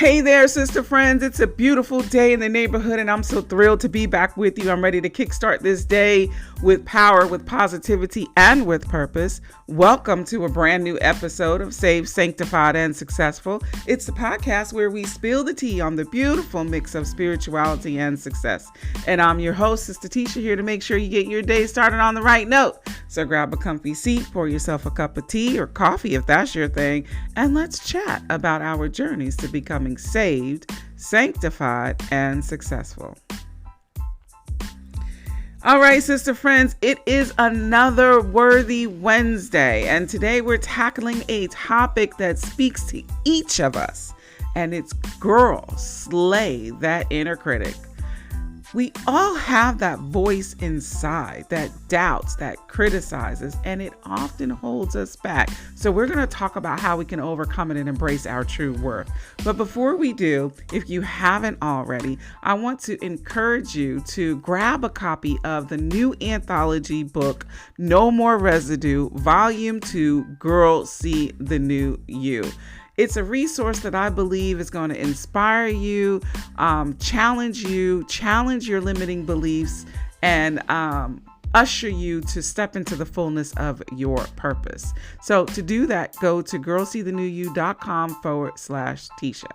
Hey there, sister friends. It's a beautiful day in the neighborhood, and I'm so thrilled to be back with you. I'm ready to kickstart this day with power, with positivity, and with purpose. Welcome to a brand new episode of Saved, Sanctified, and Successful. It's the podcast where we spill the tea on the beautiful mix of spirituality and success. And I'm your host, Sister Tisha, here to make sure you get your day started on the right note. So grab a comfy seat, pour yourself a cup of tea or coffee if that's your thing, and let's chat about our journeys to becoming saved, sanctified, and successful. All right, sister friends, it is another Worthy Wednesday, and today we're tackling a topic that speaks to each of us, and it's girl, slay that inner critic. We all have that voice inside that doubts, that criticizes, and it often holds us back. So we're going to talk about how we can overcome it and embrace our true worth. But before we do, if you haven't already, I want to encourage you to grab a copy of the new anthology book, No More Residue, Volume 2, Girl, See the New You. It's a resource that I believe is going to inspire you, challenge your limiting beliefs, and usher you to step into the fullness of your purpose. So to do that, go to girlseethenewYou.com/Tisha.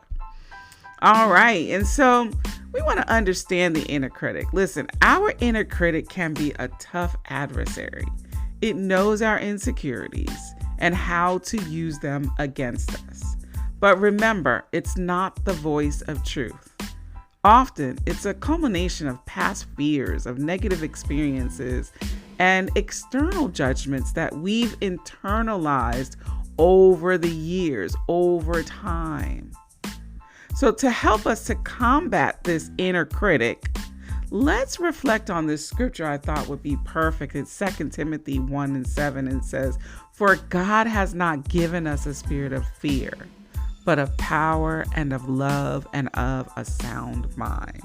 All right. And so we want to understand the inner critic. Listen, our inner critic can be a tough adversary. It knows our insecurities and how to use them against us. But remember, it's not the voice of truth. Often, it's a culmination of past fears, of negative experiences, and external judgments that we've internalized over the years, over time. So to help us to combat this inner critic, let's reflect on this scripture I thought would be perfect. It's 2 Timothy 1:7, and says, "For God has not given us a spirit of fear, but of power and of love and of a sound mind."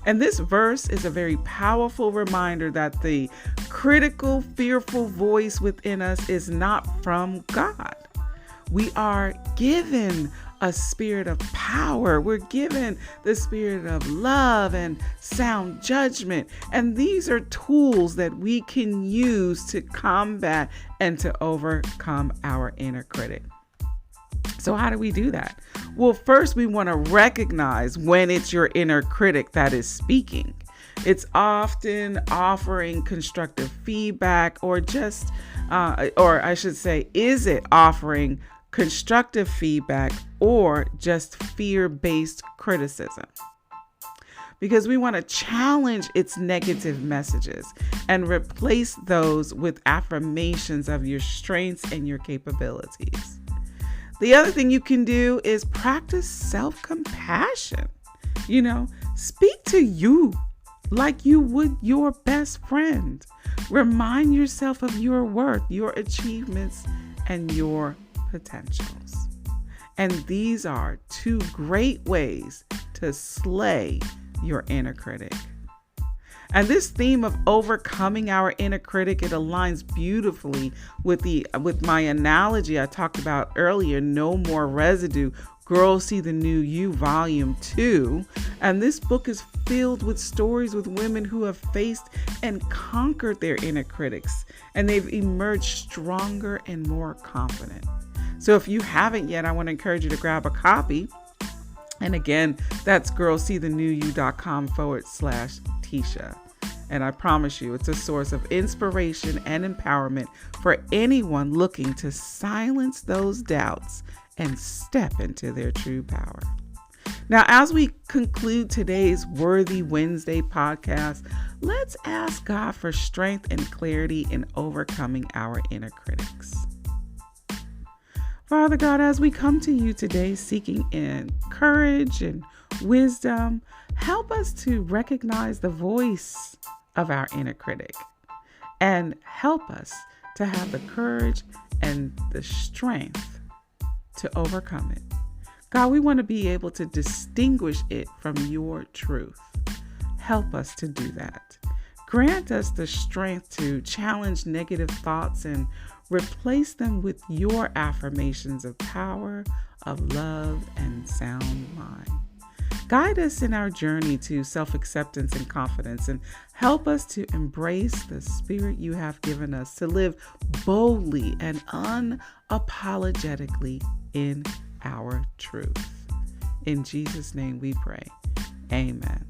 And this verse is a very powerful reminder that the critical, fearful voice within us is not from God. We are given a spirit of power. We're given the spirit of love and sound judgment. And these are tools that we can use to combat and to overcome our inner critic. So how do we do that? Well, first we want to recognize when it's your inner critic that is speaking. It's often offering constructive feedback, or just, is it offering constructive feedback or just fear-based criticism? Because we want to challenge its negative messages and replace those with affirmations of your strengths and your capabilities. The other thing you can do is practice self-compassion. Speak to you like you would your best friend. Remind yourself of your worth, your achievements, and your potentials. And these are two great ways to slay your inner critic. And this theme of overcoming our inner critic, it aligns beautifully with my analogy I talked about earlier, No More Residue, Girl, See the New You, Volume 2. And this book is filled with stories with women who have faced and conquered their inner critics, and they've emerged stronger and more confident. So if you haven't yet, I want to encourage you to grab a copy. And again, that's girlseethenewYou.com/Tisha. And I promise you, it's a source of inspiration and empowerment for anyone looking to silence those doubts and step into their true power. Now, as we conclude today's Worthy Wednesday podcast, let's ask God for strength and clarity in overcoming our inner critics. Father God, as we come to you today seeking courage and wisdom, help us to recognize the voice of our inner critic and help us to have the courage and the strength to overcome it. God, we want to be able to distinguish it from your truth. Help us to do that. Grant us the strength to challenge negative thoughts and replace them with your affirmations of power, of love, and sound mind. Guide us in our journey to self-acceptance and confidence, and help us to embrace the spirit you have given us to live boldly and unapologetically in our truth. In Jesus' name we pray. Amen.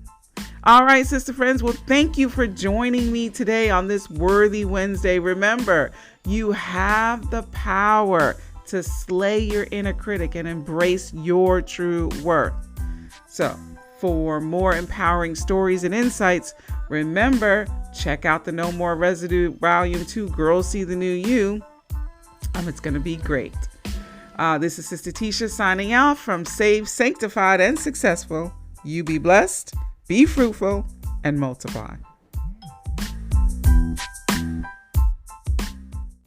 All right, sister friends. Well, thank you for joining me today on this Worthy Wednesday. Remember, you have the power to slay your inner critic and embrace your true worth. So, for more empowering stories and insights, remember, check out the No More Residue Volume 2, Girls See the New You. It's going to be great. This is Sister Tisha signing out from Saved, Sanctified, and Successful. You be blessed, be fruitful, and multiply.